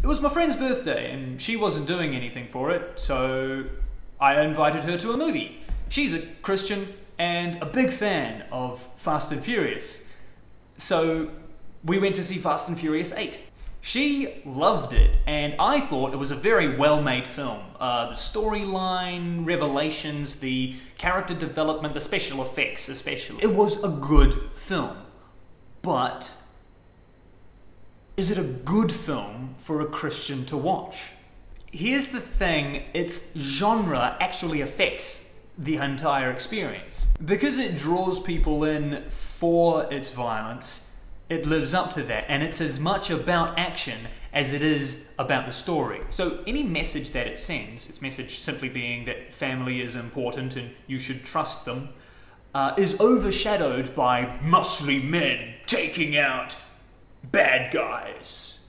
It was my friend's birthday and she wasn't doing anything for it, so I invited her to a movie. She's a Christian and a big fan of Fast and Furious. So we went to see Fast and Furious 8. She loved it, and I thought it was a very well-made film. The storyline, revelations, the character development, the special effects especially. It was a good film. But is it a good film for a Christian to watch? Here's the thing, its genre actually affects the entire experience. Because it draws people in for its violence, it lives up to that, and it's as much about action as it is about the story. So any message that it sends, its message simply being that family is important and you should trust them, is overshadowed by muscly men taking out bad guys.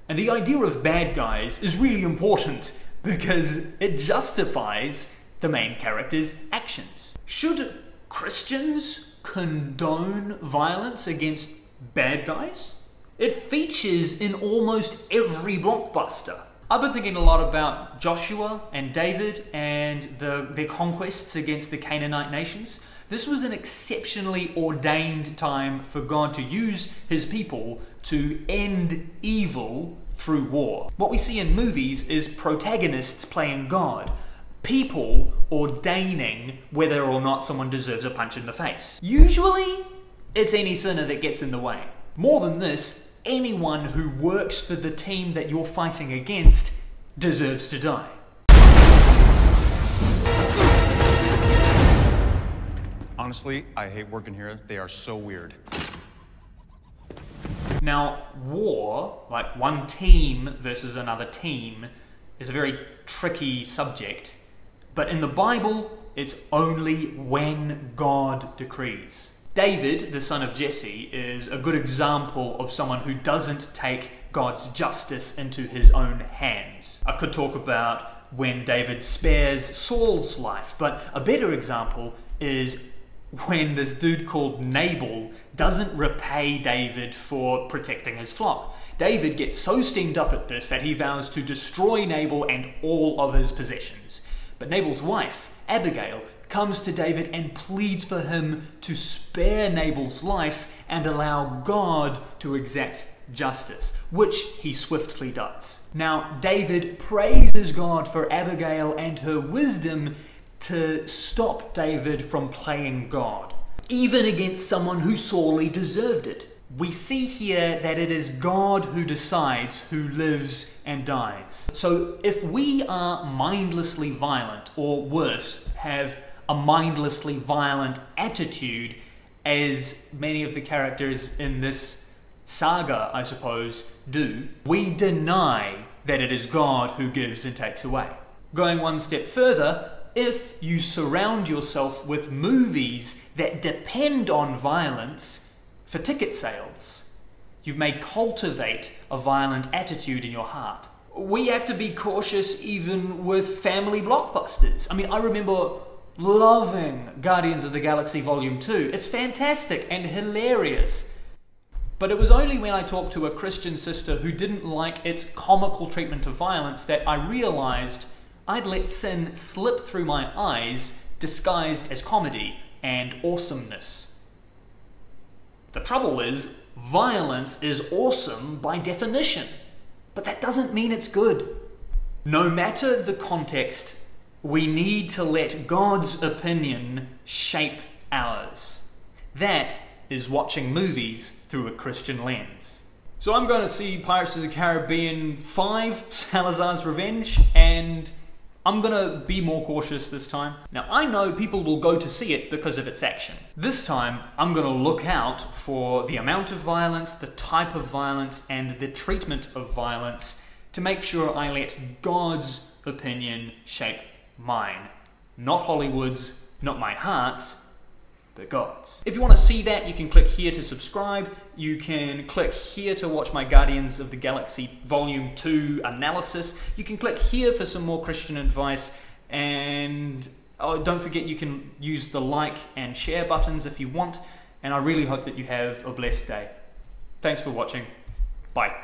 And the idea of bad guys is really important because it justifies the main character's actions. Should Christians condone violence against bad guys? It features in almost every blockbuster. I've been thinking a lot about Joshua and David and their conquests against the Canaanite nations. This was an exceptionally ordained time for God to use his people to end evil through war. What we see in movies is protagonists playing God, people ordaining whether or not someone deserves a punch in the face. Usually, it's any sinner that gets in the way. More than this, anyone who works for the team that you're fighting against deserves to die. Honestly, I hate working here. They are so weird. Now, war, like one team versus another team, is a very tricky subject. But in the Bible, it's only when God decrees. David, the son of Jesse, is a good example of someone who doesn't take God's justice into his own hands. I could talk about when David spares Saul's life, but a better example is when this dude called Nabal doesn't repay David for protecting his flock. David gets so steamed up at this that he vows to destroy Nabal and all of his possessions. But Nabal's wife, Abigail, comes to David and pleads for him to spare Nabal's life and allow God to exact justice, which he swiftly does. Now, David praises God for Abigail and her wisdom to stop David from playing God, even against someone who sorely deserved it. We see here that it is God who decides who lives and dies. So if we are mindlessly violent, or worse, have a mindlessly violent attitude, as many of the characters in this saga, I suppose, do, we deny that it is God who gives and takes away. Going one step further, if you surround yourself with movies that depend on violence for ticket sales, you may cultivate a violent attitude in your heart. We have to be cautious even with family blockbusters. I mean, I remember loving Guardians of the Galaxy Volume 2. It's fantastic and hilarious. But it was only when I talked to a Christian sister who didn't like its comical treatment of violence that I realized I'd let sin slip through my eyes, disguised as comedy and awesomeness. The trouble is, violence is awesome by definition, but that doesn't mean it's good. No matter the context, we need to let God's opinion shape ours. That is watching movies through a Christian lens. So I'm going to see Pirates of the Caribbean 5, Salazar's Revenge, and I'm gonna be more cautious this time. Now, I know people will go to see it because of its action. This time, I'm gonna look out for the amount of violence, the type of violence, and the treatment of violence to make sure I let God's opinion shape mine. Not Hollywood's, not my heart's, but God's. If you want to see that, you can click here to subscribe. You can click here to watch my Guardians of the Galaxy Volume 2 analysis. You can click here for some more Christian advice. And oh, don't forget you can use the like and share buttons if you want. And I really hope that you have a blessed day. Thanks for watching. Bye.